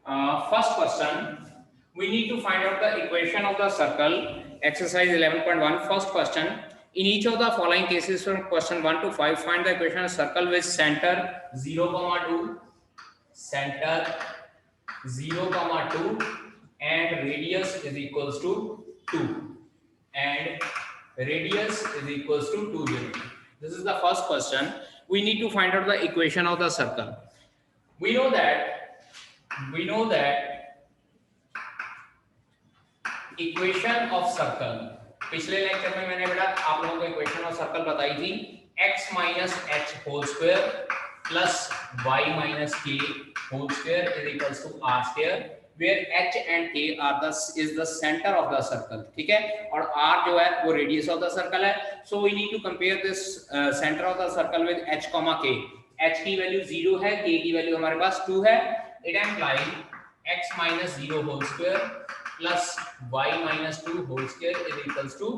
First question, we need to find out the equation of the circle. Exercise 11.1. First question. In each of the following cases from question 1 to 5, find the equation of circle with center 0, 2, center 0, 2, and radius is equals to 2, and radius is equals to 2 units. This is the first question. We need to find out the equation of the circle. We know that equation of circle, पिछले lecture में मैंने बेटा आप लोगों को equation of circle बताई थी, x minus h whole square plus y minus k whole square is equals to r square, where h and k are the is the centre of the circle, ठीक है, और r जो है वो radius of the circle है. So we need to compare this centre of the circle with h, k. h की value 0 है, k की वैल्यू हमारे पास 2 है. It implies x minus 0 whole square plus y minus 2 whole square is equals to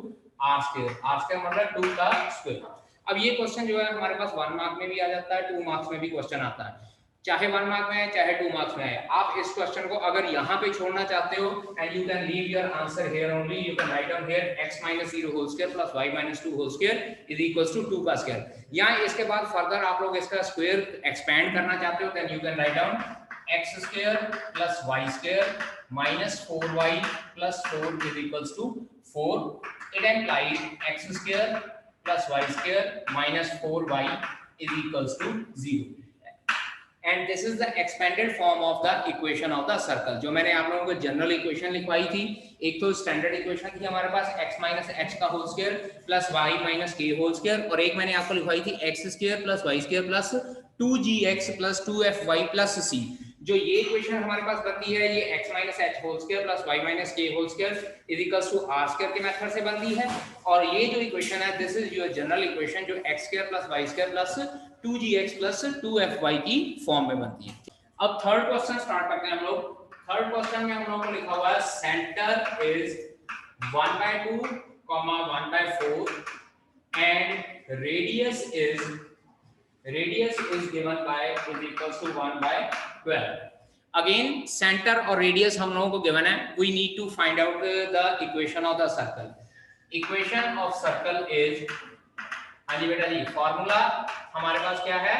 r square. r square मतलब 2 का square. अब ये क्वेश्चन जो है हमारे पास 1 मार्क में भी आ जाता है, 2 मार्क्स में भी क्वेश्चन आता है, चाहे 1 मार्क में है चाहे 2 मार्क्स में है. आप इस क्वेश्चन को अगर यहाँ पे छोड़ना चाहते हो and you can leave your answer here only, you can write down here x minus 0 whole square plus y minus 2 whole square is equals to 2 का स्क्वायर. यहाँ इसके बाद फर्दर आप लोग इसका स्क्वायर एक्सपेंड करना चाहते हो, then you can write down x square plus y square minus 4y plus 4 is equals to 4. It implies x square plus y square minus 4y is equals to 0. And this is the expanded form of the equation of the circle. जो मैंने आप लोगों को general equation लिखवाई थी, एक तो standard equation थी हमारे पास x माइनस एच का whole square plus y minus k whole square, और एक मैंने आपको लिखवाई थी x square plus y square plus 2gx plus 2fy plus c. जो ये इक्वेशन हमारे पास बनती है ये x minus h whole square plus y minus k whole square is equals to r square के मेथड से बनती है, और ये जो इक्वेशन है this is your general equation जो x square plus y square plus 2gx plus 2fy की फॉर्म में बनती है. अब थर्ड क्वेश्चन स्टार्ट करते हैं हम लोग. थर्ड क्वेश्चन में हम लोगों को लिखा हुआ है centre is 1/2, 1/4 and radius is given by is equals to 1/12. Again center और radius हम लोगों को given है. We need to find out the equation of the circle. Equation of circle is, हाँ जी बेटा जी, फॉर्मूला हमारे पास क्या है,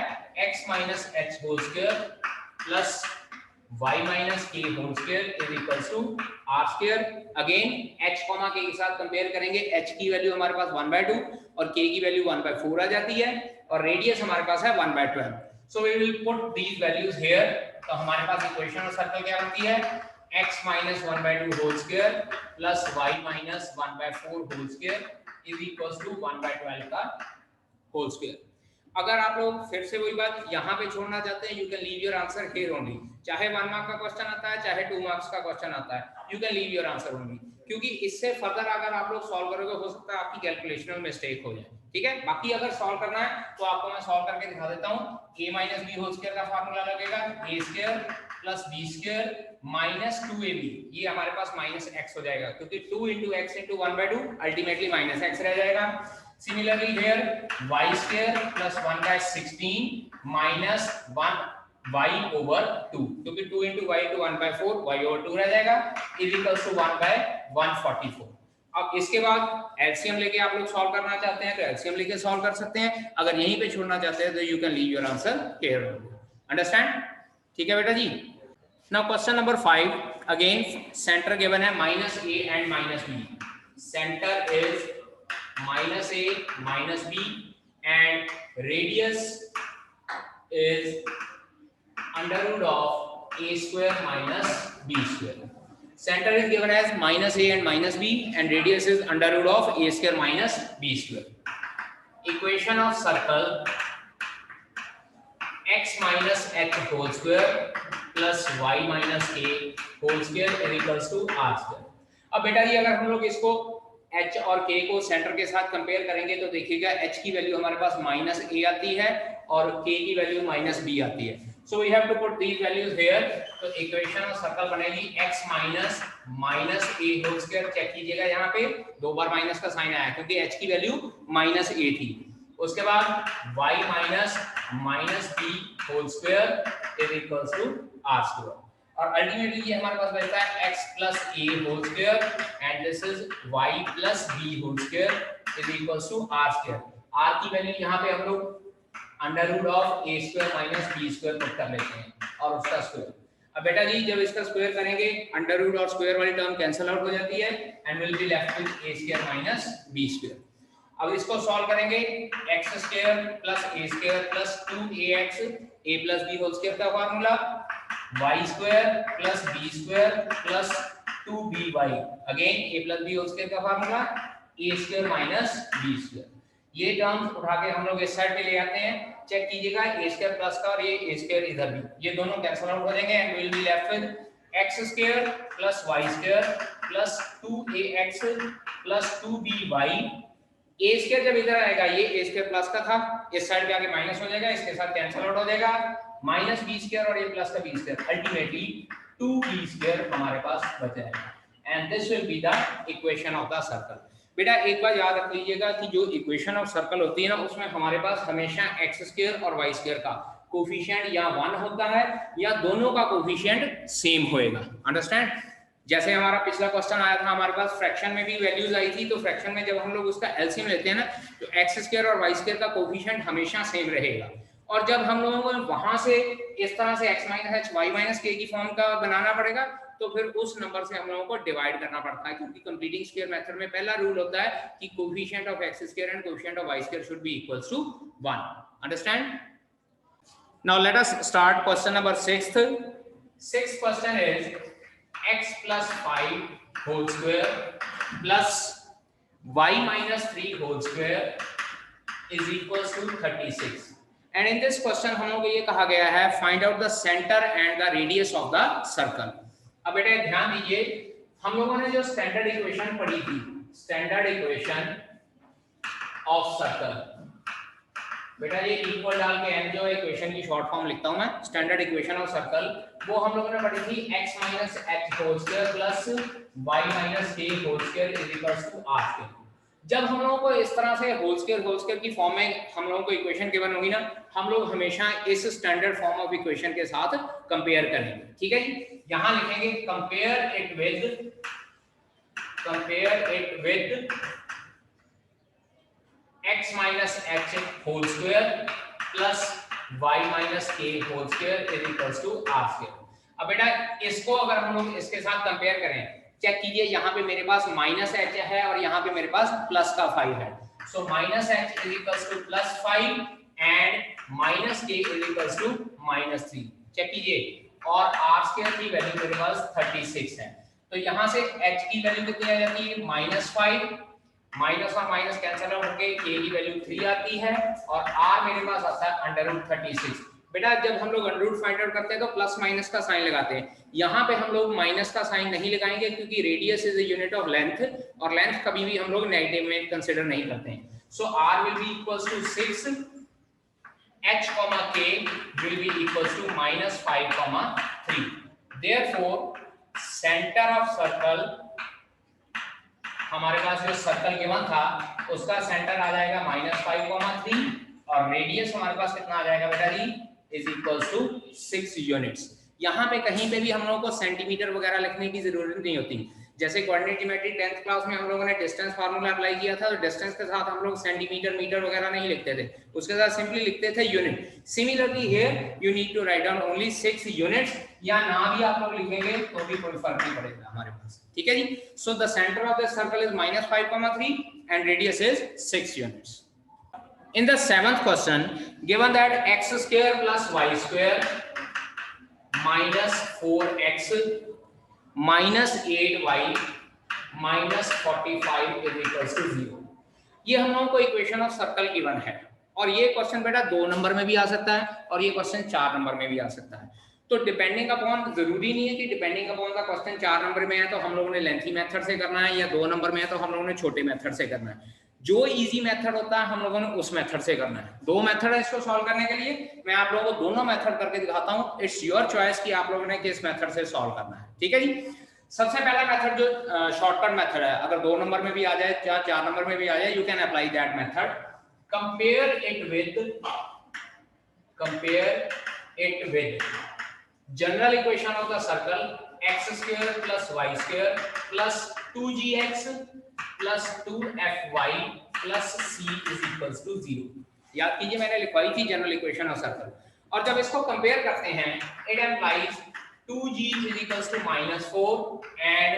x minus h whole square plus y minus k whole square is equals to r square. Again h comma k के साथ compare करेंगे, h की value हमारे पास 1/2 और k की वैल्यू 1/4 आ जाती है, और रेडियस हमारे पास है 1/12. So we will put these values here. तो हमारे पास इक्वेशन ऑफ सर्कल क्या बनती है, x minus 1/2 whole square plus y minus 1/4 whole square is equals to 1/12 का होल स्क्वायर. अगर आप लोग फिर से वही बात यहाँ पे छोड़ना चाहते हैं, you can leave your answer here only. चाहे 1 मार्क का क्वेश्चन आता है चाहे 2 मार्क्स का क्वेश्चन आता है, you can leave your answer only, क्योंकि इससे फर्दर अगर आप लोग सॉल्व करोगे हो सकता है आपकी कैलकुलेशन में मिस्टेक हो जाए, ठीक है. बाकी अगर सॉल्व करना है तो आपको मैं सॉल्व करके दिखा देता हूँ. a minus b whole square का फार्मूला लगेगा a square plus b square minus 2ab, ये हमारे पास माइनस x हो जाएगा क्योंकि 2 into x into 1/2 ultimately minus x रह जाएगा. Similarly here y square plus 1/16 minus 1 y over 2, क्योंकि 2 into y into 1/4 y over 2 रह जाएगा is equals to 1/144. अब इसके बाद एलसीएम लेके आप लोग सॉल्व करना चाहते हैं तो एलसीएम लेके सॉल्व कर सकते हैं, अगर यहीं पे छोड़ना चाहते हैं तो you can leave your answer here. Understand, ठीक है बेटा जी. Now question number 5. Again centre given है -a and -b. Centre is -a -b and radius is under root of a square minus b square. Center is given as -a and -b and radius is under root of a square minus b square. Equation of circle x minus h whole square plus y minus k whole square is equals to r square. अब बेटा जी अगर हम लोग इसको h और k को centre के साथ कंपेयर करेंगे तो देखिएगा h की वैल्यू हमारे पास -a आती है और k की वैल्यू -b आती है. So we have to put these values here. तो इक्वेशन ऑफ सर्कल बनेगी x minus a whole square. Check कीजिएगा यहाँ पे 2 बार माइनस का साइन आया क्योंकि h की वैल्यू -a थी. उसके बाद y minus b whole square is equals to r square. और अल्टीमेटली ये हमारे पास बचता है x plus a whole square and this is y plus b whole square is equals to r square. r की value यहाँ पे हम लोग under root of a square minus b square put कर लेते हैं और उसका स्क्वायर। अब बेटा जी जब इसका स्क्वायर करेंगे अंडर रूट और स्क्वायर वाली टर्म कैंसिल आउट हो जाती है and will be left with a square minus b square। अब इसको सॉल्व करेंगे x square plus a square plus 2ax a plus b whole square का formula y square plus b square plus 2by again a plus b whole square का formula a square minus b square। ये terms उठा के हम लोग इस side पे ले आते हैं, चेक कीजिएगा a square प्लस का और ये a square इधर भी, ये दोनों कैंसिल आउट हो जाएंगे and will be left with x square plus y square plus 2ax plus 2by। a square जब इधर आएगा ये a square प्लस का था, इस साइड पे आके माइनस हो जाएगा, इसके साथ कैंसिल आउट हो जाएगा माइनस बी स्क्वायर और ये प्लस का B square, ultimately 2b square हमारे पास बच जाएगा and this will be the equation of the circle. बेटा एक बार याद रख लीजिएगा कि जो इक्वेशन ऑफ सर्कल होती है ना उसमें हमारे पास हमेशा x स्क्वायर और y स्क्वायर का कोफिशिएंट या 1 होता है या दोनों का कोफिशिएंट सेम होएगा। अंडरस्टैंड? जैसे हमारा पिछला क्वेश्चन आया था हमारे पास फ्रैक्शन में भी वैल्यूज आई थी, तो फ्रैक्शन में जब हम लोग उसका एलसीएम लेते हैं ना तो x स्क्वायर और y स्क्वायर का कोफिशिएंट हमेशा सेम रहेगा। और जब हम लोगों को वहां से इस तरह से x - h y - k की फॉर्म का बनाना पड़ेगा तो फिर उस नंबर से हम लोगों को डिवाइड करना पड़ता है, क्योंकि कंप्लीटिंग स्क्वायर मेथड में पहला रूल होता है कि coefficient of x square and coefficient of y square should be equals to 1। Understand? Now let us start question number 6th। 6th question is x plus 5 whole square plus y minus 3 whole square is equals to 36। and in this question हम लोग को ये कहा गया है find out the center and the radius of the circle। अब बेटे ध्यान दीजिए, हम लोगों ने जो स्टैंडर्ड इक्वेशन पढ़ी थी, स्टैंडर्ड इक्वेशन ऑफ सर्कल, बेटा ये इक्वल डाल के n जो इक्वेशन की शॉर्ट फॉर्म लिखता हूं मैं, स्टैंडर्ड इक्वेशन ऑफ सर्कल, वो हम लोगों ने पढ़ी थी x minus h whole square plus y minus k whole square is equals to r square। जब हम लोगों को इस तरह से होल स्क्वायर की फॉर्म में हम लोगों को इक्वेशन गिवन होगी ना, हम लोग हमेशा इस स्टैंडर्ड फॉर्म ऑफ इक्वेशन के साथ कंपेयर करेंगे। ठीक है जी, यहां लिखेंगे compare it with x minus h whole square plus y minus k whole square is equals to r square। अब बेटा इसको अगर हम लोग इसके साथ कंपेयर करें, चेक कीजिए, यहाँ पे मेरे पास माइनस एच है और यहाँ पे मेरे पास प्लस का 5 है, so minus h is equals to plus 5 and minus k is equals to minus 3। Check कीजिए, और r स्क्वायर की वैल्यू मेरे पास 36 है, तो यहाँ से h की वैल्यू कितनी आ जाती है -5, माइनस और माइनस कैंसिल आउट होके k की वैल्यू 3 आती है और r मेरे पास आता है √36। बेटा जब हम लोग अंडर रूट फाइंड आउट करते हैं तो प्लस माइनस का साइन लगाते हैं, यहाँ पे हम लोग माइनस का साइन नहीं लगाएंगे क्योंकि radius is a unit of length और लेंथ कभी भी हम लोग नेगेटिव में कंसीडर नहीं करते हैं। सो r will be equals to 6, h, k will be equals to -5, 3। Therefore center of circle, हमारे पास जो सर्कल गिवन था उसका सेंटर आ जाएगा -5, 3 और रेडियस हमारे पास कितना आ जाएगा बेटा जी, इज इक्वल्स टू 6 यूनिट्स। यहाँ पे कहीं पे भी हम लोगों को सेंटीमीटर वगैरह लिखने की जरूरत नहीं होती। जैसे कोऑर्डिनेट ज्योमेट्री 10th क्लास में हम लोगों ने डिस्टेंस फार्मूला अप्लाई किया था, तो डिस्टेंस के साथ हम लोग सेंटीमीटर मीटर वगैरह नहीं लिखते थे, उसके साथ सिंपली लिखते थे unit. Similarly here you need to write down only 6 units, या ना भी आप लोग लिखेंगे तो भी कोई फर्क नहीं पड़ेगा हमारे पास। ठीक है जी, so the centre of the circle is -5, 3 and radius is 6 units. In the 7th question, given that x square plus y square minus 4x minus 8y minus 45 is equals to 0, ये हम लोगों को इक्वेशन ऑफ सर्कल गिवन है और ये question बेटा 2 number में भी आ सकता है और ये क्वेश्चन 4 नंबर में भी आ सकता है। तो डिपेंडिंग अपॉन, जरूरी नहीं है कि डिपेंडिंग अपॉन का क्वेश्चन 4 नंबर में है तो हम लोगों ने लेंथी मेथड से करना है, या 2 नंबर में है तो हम लोगों ने छोटे मेथड से करना है। जो इजी मेथड होता है हम लोगों ने उस मेथड से करना है। 2 मेथड है इसको सॉल्व करने के लिए, मैं आप लोगों को दोनों मेथड करके दिखाता हूं। इट्स योर चॉइस कि आप लोगों ने किस मेथड से सॉल्व करना है। ठीक है जी, सबसे पहला मेथड जो शॉर्टकट मेथड है, अगर 2 नंबर में भी आ जाए या 4 नंबर में भी आ जाए, you can apply that method. Compare it with general equation of the circle x square plus y square plus 2gx plus 2fy plus c is equals to 0। याद कीजिए मैंने लिखवाई थी जनरल इक्वेशन ऑफ सर्कल, और जब इसको compare करते हैं it implies 2g is equals to -4 and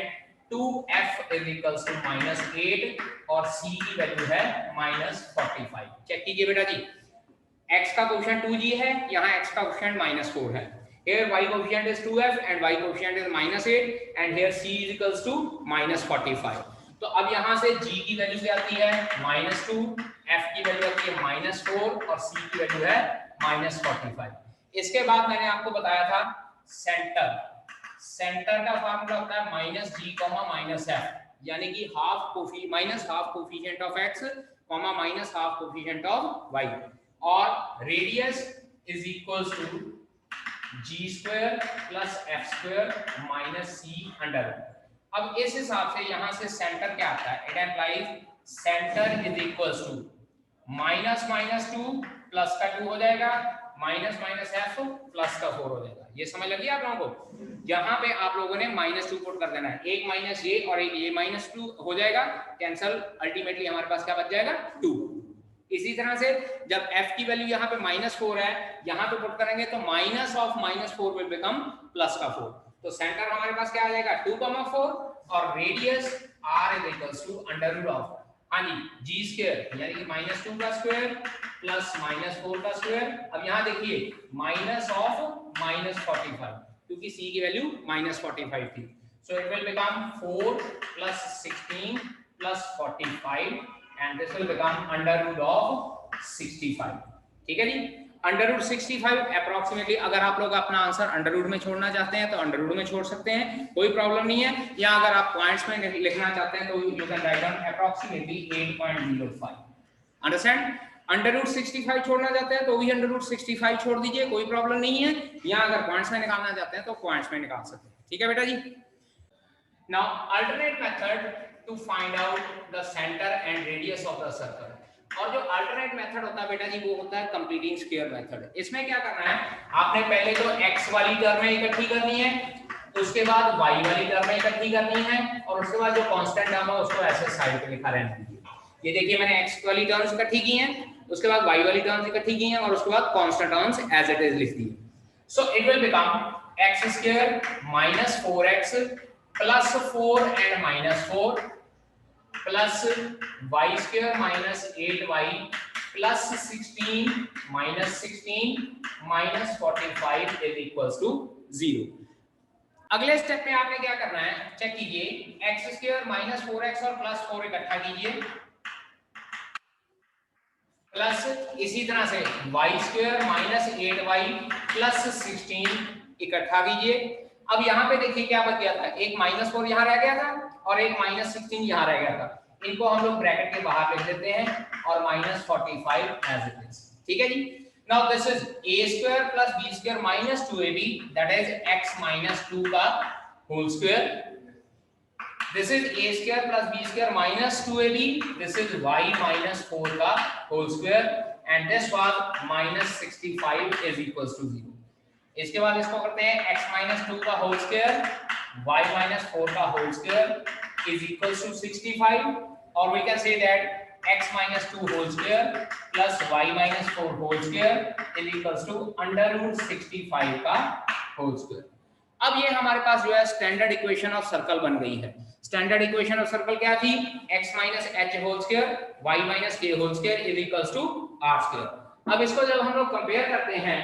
2f is equals to -8 और c की वैल्यू है -45। चेक कीजिए बेटा जी, x का कोएफिशिएंट 2g है, यहाँ x का कोएफिशिएंट -4 है, here y coefficient is 2f and y coefficient is -8 and here c is equals to -45। तो अब यहाँ से g की वैल्यू क्या आती है -2, f की वैल्यू आती है -4 और c की वैल्यू है -45। इसके बाद मैंने आपको बताया था सेंटर का फार्मूला होता है -g, -f, यानी कि half coefficient of x, half coefficient of y, और radius is equals to g square plus f square minus c under. अब इस हिसाब से यहां से सेंटर क्या आता है, it implies centre is equals to -2 plus का 2 हो जाएगा, -f प्लस का 4 हो जाएगा। ये समझ लगी आप लोगों को? यहाँ पे आप लोगों ने -2 पुट कर देना है, एक माइनस ये और एक ये -2 हो जाएगा, कैंसल, अल्टीमेटली हमारे पास क्या बच जाएगा 2। इसी तरह से जब f की वैल्यू यहाँ पे -4 है, यहाँ पे पुट करेंगे तो minus of -4 will become plus का 4। तो सेंटर हमारे पास क्या आ जाएगा 2,4 और radius r is equals to under root of, हाँ जी, g स्क्वायर यानी कि -2 का स्क्वायर प्लस -4 का स्क्वायर। अब यहाँ देखिए माइनस ऑफ -45, क्योंकि c की वैल्यू -45 थी, सो it will become 4 plus 16 plus 45 and this will become under root of 65। ठीक है जी, अंडर रूट 65 अप्रोक्सीमेटली। अगर आप लोग अपना आंसर अंडर रूट में छोड़ना चाहते हैं तो अंडर रूट में छोड़ सकते हैं, कोई प्रॉब्लम नहीं है, या अगर आप पॉइंट्स में लिखना चाहते हैं तो you can write down approximately 8.05। Understand? Under root 65 छोड़ना चाहते हैं तो भी अंडर रूट 65 छोड़ दीजिए, कोई प्रॉब्लम नहीं है, या अगर पॉइंट्स में निकालना चाहते हैं तो पॉइंट्स में निकाल सकते हैं। ठीक है बेटा जी। Now alternate method to find out the center and radius of the circle। और जो अल्टरनेट मेथड होता है बेटा जी वो होता है कंप्लीटिंग स्क्वायर मेथड। इसमें क्या करना है, आपने पहले तो x वाली टर्म इकट्ठी करनी है, उसके बाद y वाली टर्म इकट्ठी करनी है, और उसके बाद जो कांस्टेंट टर्म है उसको ऐसे साइड पे लिखा रहने दीजिए। ये देखिए मैंने x वाली टर्म्स इकट्ठी की हैं, उसके बाद y वाली टर्म्स इकट्ठी की हैं, और उसके बाद constant terms as it is लिख दिए। So it will become x square minus 4x plus 4 and minus 4 plus y square minus 8y plus 16 minus 16 minus 45 is equals to 0। अगले स्टेप में आपने क्या करना है, चेक कीजिए, x स्क्वायर माइनस 4x और प्लस 4 इकट्ठा कीजिए, प्लस इसी तरह से y square minus 8y plus 16 इकट्ठा कीजिए। अब यहाँ पे देखिए क्या बच गया था, एक -4 यहाँ रह गया था और एक -16 यहाँ रह गया था, इनको हम लोग ब्रैकेट के बाहर लिख देते हैं और -45 एज इट इज। ठीक है जी। Now this is a square plus b square minus 2ab, that is x minus 2 का whole square. This is a square plus b square minus 2ab, this is y minus 4 का whole square, and this was minus 65 is equals to 0। इसके बाद इसको करते हैं x minus 2 का whole square, y minus 4 का whole square is equals to 65, or we can say that x minus 2 whole square plus y minus 4 whole square is equals to under root 65 का whole square। अब ये हमारे पास जो है standard equation of circle बन गई है। स्टैंडर्ड इक्वेशन ऑफ सर्कल क्या थी, x minus h whole square y minus k whole square is equals to r square। अब इसको जब हम लोग कंपेयर करते हैं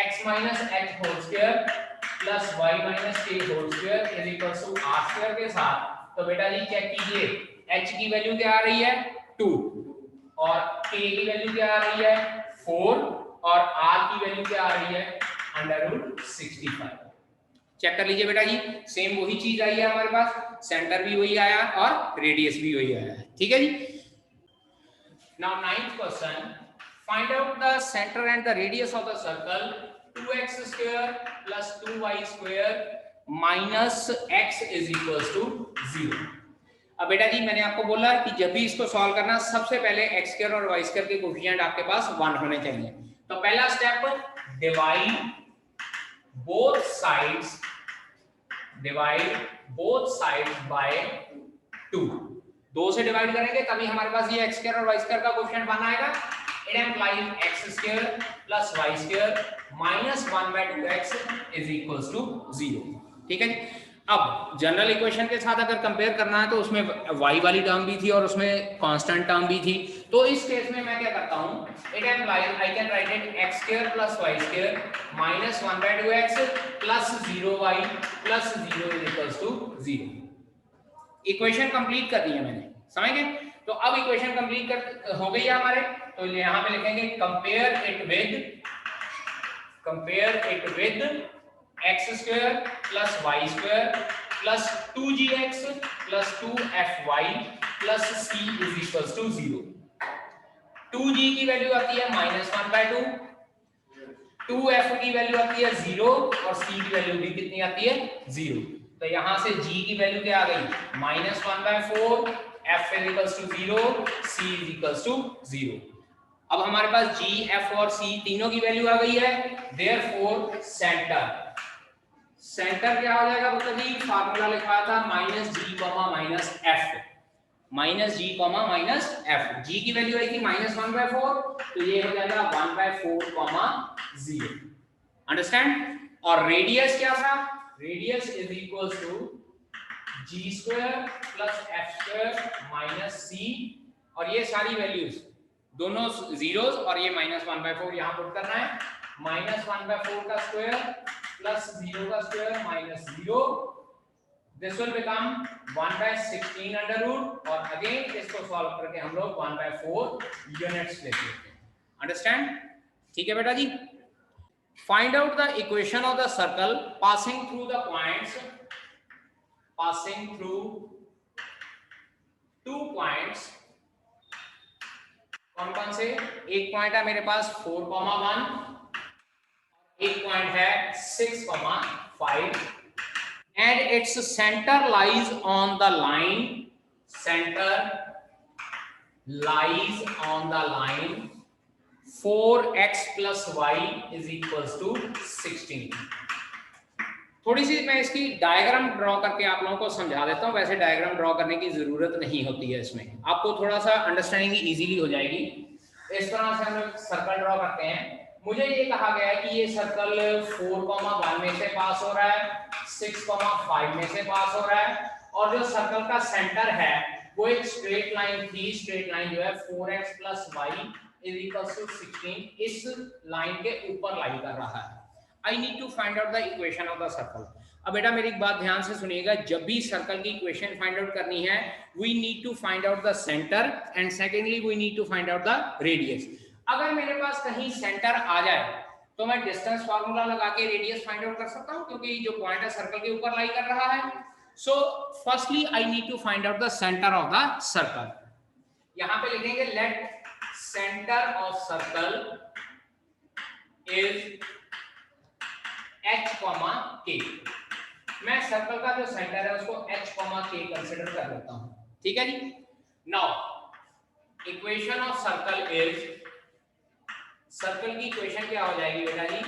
x minus h whole square plus y minus k whole square is equals to r square के साथ, तो बेटा जी चेक कीजिए, h की वैल्यू क्या आ रही है 2 और k की वैल्यू क्या आ रही है 4 और r की वैल्यू क्या आ रही है अंडर रूट 65। चेक कर लीजिए बेटा जी, सेम वही चीज आई है हमारे पास, सेंटर भी वही आया और रेडियस भी वही आया है। ठीक है जी। Now 9th question, find out the centre and the radius of the circle 2x square plus 2y square minus x is equals to 0। अब बेटा जी मैंने आपको बोला कि जब भी इसको सॉल्व करना सबसे पहले x स्क्वायर और y स्क्वायर के कोएफिशिएंट आपके पास 1 होने चाहिए। तो पहला step, divide both sides by 2, 2 से डिवाइड करेंगे तभी हमारे पास ये x स्क्वायर और y स्क्वायर का कोएफिशिएंट बन आएगा। It implies x square plus y square minus 1/2x is equals to 0। ठीक है जी। अब जनरल इक्वेशन के साथ अगर कंपेयर करना है तो उसमें y वाली टर्म भी थी और उसमें कांस्टेंट टर्म भी थी। तो इस केस में मैं क्या करता हूं, it implies I can write it x square plus y square minus 1/2x plus 0y plus 0 is equals to 0। Equation complete कर दी है मैंने, समझ गए। तो अब इक्वेशन कंप्लीट कर हो गई है हमारे, तो यहां पे लिखेंगे compare it with x square plus y square plus 2gx plus 2fy plus c is equals to 0। 2g की वैल्यू आती है -1/2, 2f की वैल्यू आती है 0 और c की वैल्यू भी कितनी आती है 0। तो यहां से g की वैल्यू क्या आ गई -1/4, f is equals to 0, c is equals to 0। अब हमारे पास g, f और c तीनों की वैल्यू आ गई है। देयरफॉर सेंटर क्या हो जाएगा मतलब जी, फार्मूला लिखा था -g, g की वैल्यू आई थी -1/4, तो ये हो जाएगा 1/4, 0। अंडरस्टैंड। और रेडियस क्या था, radius is equals to g square plus f square minus c, और ये सारी वैल्यूज दोनों जीरोस और ये -1/4 यहां पुट करना है। -1/4 का स्क्वायर प्लस 0 का square minus 0, this will become 1/16 under root, और अगेन इसको सॉल्व करके हम लोग 1/4 यूनिट्स लेते हैं। अंडरस्टैंड। ठीक है बेटा जी। Find out the equation of the circle passing through the points, two points. कौन कौन से, एक पॉइंट है मेरे पास 4,1, एक पॉइंट है 6,5, and its center lies on the line, 4x plus y is equals to 16। थोड़ी सी मैं इसकी डायग्राम ड्रॉ करके आप लोगों को समझा देता हूं। वैसे डायग्राम ड्रॉ करने की जरूरत नहीं होती है, इसमें आपको थोड़ा सा अंडरस्टैंडिंग इजीली हो जाएगी। इस तरह से हम लोग सर्कल ड्रॉ करते हैं। मुझे ये कहा गया है कि ये सर्कल 4,1 में से पास हो रहा है, 6,5 में से पास हो रहा है, और जो सर्कल का सेंटर है वो एक स्ट्रेट लाइन थी। स्ट्रेट लाइन जो है 4x plus y is equals to 16 इस लाइन के ऊपर लाई कर रहा है। I need to find out the equation of the circle। अब बेटा मेरी एक बात ध्यान से सुनिएगा, जब भी सर्कल की इक्वेशन फाइंड आउट करनी है, we need to find out the center and secondly we need to find out the radius। अगर मेरे पास कहीं सेंटर आ जाए तो मैं डिस्टेंस फार्मूला लगा के रेडियस फाइंड आउट कर सकता हूं, क्योंकि जो पॉइंट है सर्कल के ऊपर लाई कर रहा है। So firstly I need to find out the centre of the circle. यहां पे लिखेंगे let centre of circle is h, k। मैं सर्कल का जो सेंटर है उसको h, k कंसीडर कर लेता हूं। ठीक है जी। Now equation of circle is, circle की इक्वेशन क्या हो जाएगी बेटा जी,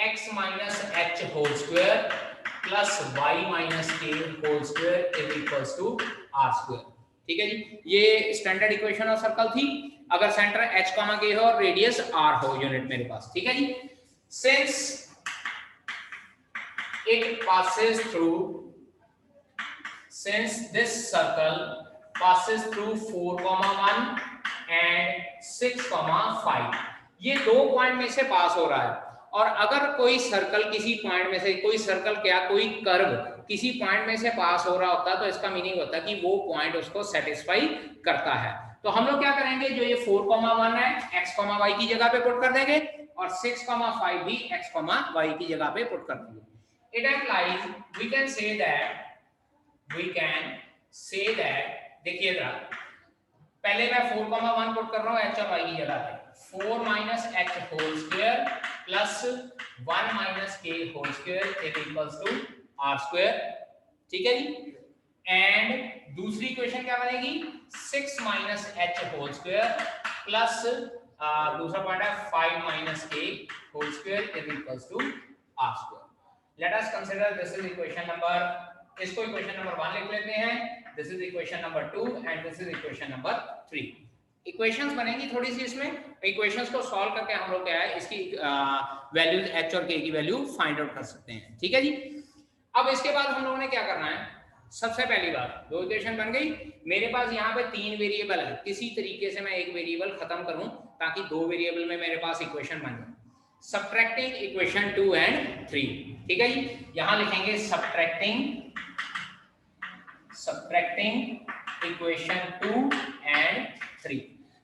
x minus h whole square plus y minus k whole square is equals to r square. ठीक है जी। ये स्टैंडर्ड इक्वेशन ऑफ सर्कल थी अगर सेंटर h, k हो और रेडियस r हो यूनिट मेरे पास। ठीक है जी। Since it passes through, since this circle passes through 4,1 and 6,5, ये दो पॉइंट में से पास हो रहा है। और अगर कोई सर्कल किसी पॉइंट में से, कोई सर्कल क्या, कोई कर्व किसी पॉइंट में से पास हो रहा होता तो इसका मीनिंग होता है कि वो पॉइंट उसको सेटिस्फाई करता है। तो हम लोग क्या करेंगे, जो ये 4,1 है x, y की जगह पे पुट कर देंगे और 6,5 भी x, y की जगह पे पुट कर देंगे। It implies we can say that देखिए जरा, पहले मैं 4,1 पुट कर रहा हूं h और y की जगह पे, 4 minus h whole square plus 1 minus k whole square is equals to r square. ठीक है जी। एंड दूसरी इक्वेशन क्या बनेगी, 6 minus h whole square plus दूसरा पॉइंट है 5 minus k whole square is equals to r square. Let us consider this is equation number, इसको equation number 1 लिख लेते हैं, this is equation number 2 and this is equation number 3। Equations बनेंगी थोड़ी सी इसमें, equations को सॉल्व करके हम लोग क्या है इसकी वैल्यूज h और k की वैल्यू फाइंड आउट कर सकते हैं। ठीक है जी। अब इसके बाद हम लोगों ने क्या करना है, सबसे पहली बात दो इक्वेशन बन गई, मेरे पास यहाँ पे 3 वेरिएबल है, किसी तरीके से मैं एक वेरिएबल खत्म करूं ताकि 2 वेरिएबल में मेरे पास इक्वेशन बन जाए। सबट्रैक्टिंग इक्वेशन 2 एंड 3, ठीक है जी। यहां लिखेंगे सबट्रैक्टिंग इक्वेशन 2 एंड 3,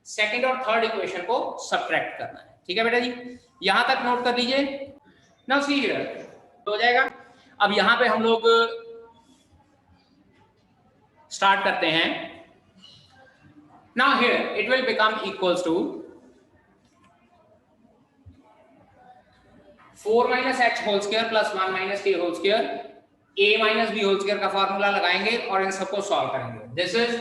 सेकंड और थर्ड इक्वेशन को सबट्रैक्ट करना है। ठीक है बेटा जी, यहां तक नोट कर लीजिए। नाउ सी हियर हो जाएगा। अब यहां पे हम लोग स्टार्ट करते हैं। Now here it will become equals to 4 minus h whole square plus 1 minus k whole square, a minus b whole square का फार्मूला लगाएंगे और इन सबको सॉल्व करेंगे। This is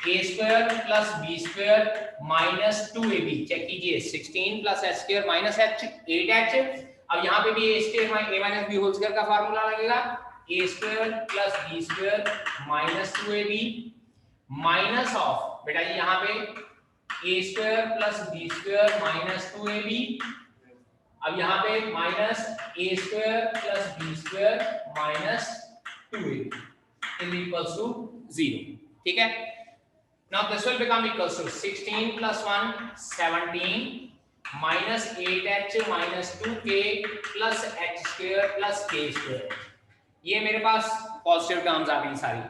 a square plus b square minus 2ab, check कीजिए 16 plus h square minus h 8h। अब यहाँ पे भी a square a minus b whole square का फार्मूला लगेगा, a square plus b square minus 2ab minus of बेटा जी यहाँ पे a square plus b square minus 2ab, अब यहाँ पे minus a square plus b square minus 2ab is equals to 0। ठीक है, now this will become equals to 16 plus 1 17 minus 8h minus 2k plus h square plus k square, ये मेरे पास positive terms आ गई सारी।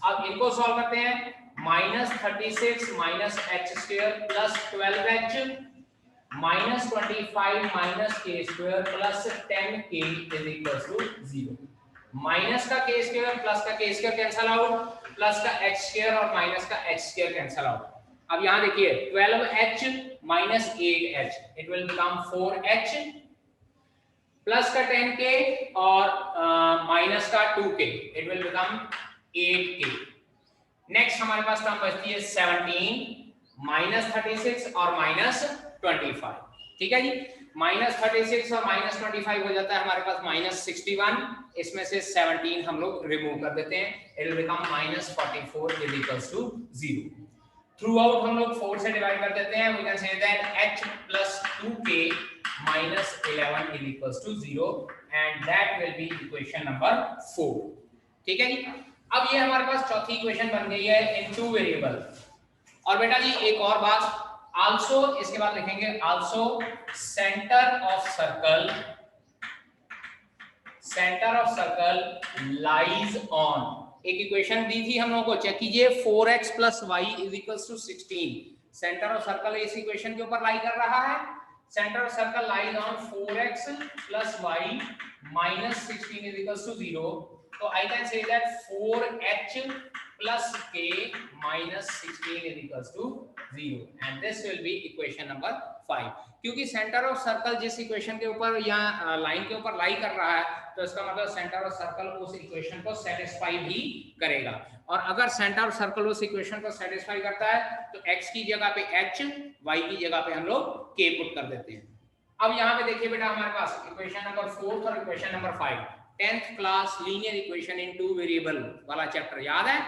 अब इनको सॉल्व करते हैं, minus 36 minus h square plus 12h minus 25 minus k square plus 10k is equal to 0। Minus का k square plus का k square cancel out, plus का एच स्क्वायर और माइनस का एच स्क्वायर कैंसिल आउट। अब यहां देखिए 12h minus 8h it will become 4h plus का 10k और माइनस का 2k it will become 8k। Next हमारे पास टर्म बचती है 17 माइनस 36 और माइनस 25। ठीक है जी, माइनस 36 और माइनस 25 हो जाता है हमारे पास माइनस 61, इसमें से 17 हम लोग रिमूव कर देते हैं, it will become minus 44 is equals to 0। Throughout हम लोग 4 से डिवाइड कर देते हैं, we can say that h plus 2k minus 11 is equals to 0 and that will be equation number 4। ठीक है जी, अब ये हमारे पास चौथी इक्वेशन बन गई है इन 2 वेरिएबल। और बेटा जी एक और बात, आल्सो इसके बाद लिखेंगे also centre of circle lies on, एक इक्वेशन दी थी हम लोगों को, चेक कीजिए 4x plus y is equals to 16, centre of circle इस इक्वेशन के ऊपर लाई कर रहा है, centre of circle lies on 4x plus y minus 16 is equals to 0। तो I can say that 4h plus k minus 16 is equals to 0 and this will be equation number 5। क्योंकि centre of circle जिस equation के ऊपर या line के ऊपर lie कर रहा है तो इसका मतलब सेंटर ऑफ सर्कल उस इक्वेशन को सेटिस्फाई भी करेगा, और अगर सेंटर ऑफ सर्कल उस इक्वेशन को सेटिस्फाई करता है तो x की जगह पे h, y की जगह पे हम लोग k पुट कर देते हैं। अब यहाँ पे देखिए बेटा हमारे पास इक्वेशन नंबर 4 और equation number 5, 10th class linear equation in 2 variable वाला चैप्टर याद है?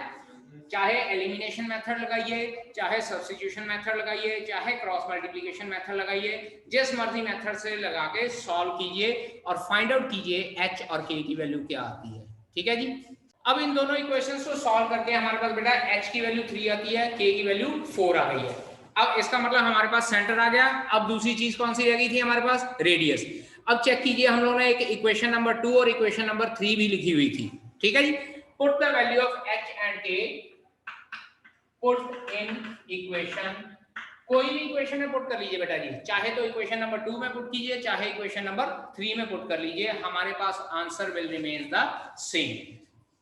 चाहे एलिमिनेशन मेथड लगाइए, चाहे सब्स्टिट्यूशन मेथड लगाइए, चाहे क्रॉस मल्टीप्लिकेशन मेथड लगाइए, जिस मर्जी मेथड से लगा के सॉल्व कीजिए और फाइंड आउट कीजिए h और k की वैल्यू क्या आती है। ठीक है जी, अब इन दोनों इक्वेशंस को सॉल्व करके हमारे पास बेटा h की वैल्यू 3 आती है, k की वैल्यू 4 आ गई है। अब इसका मतलब हमारे पास सेंटर आ गया। अब दूसरी चीज कौन सी रह गई थी हमारे पास? रेडियस। अब चेक कीजिए, हम लोगों ने एक इक्वेशन नंबर 2 और इक्वेशन नंबर 3 भी लिखी हुई थी। ठीक है जी, put the value of h and k put in equation, कोई भी इक्वेशन में पुट कर लीजिए बेटा जी, चाहे तो इक्वेशन नंबर 2 में पुट कीजिए, चाहे इक्वेशन नंबर 3 में पुट कर लीजिए, हमारे पास answer will remain the same.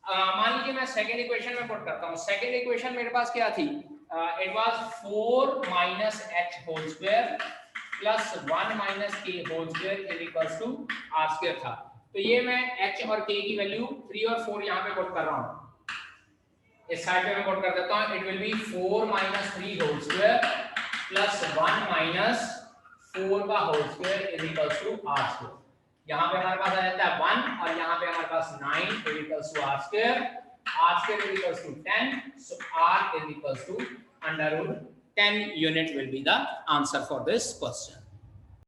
मान लीजिए मैं सेकंड इक्वेशन में पुट करता हूं। सेकंड इक्वेशन मेरे पास क्या थी? It was 4 minus h whole square plus 1 minus k whole square is equals to r square था। तो ये मैं h और k की वैल्यू 3 और 4 यहां पे पुट कर रहा हूं, इस साइड पे मैं पुट कर देता हूं। It will be 4 minus 3 whole square plus 1 minus 4 का whole square is equals to r square. यहाँ पे हमारे पास आ जाता है 1 और यहाँ पे हमारे पास 9 is equals to r square is equals to 10, so r is equals to under root 10 unit will be the answer for this question.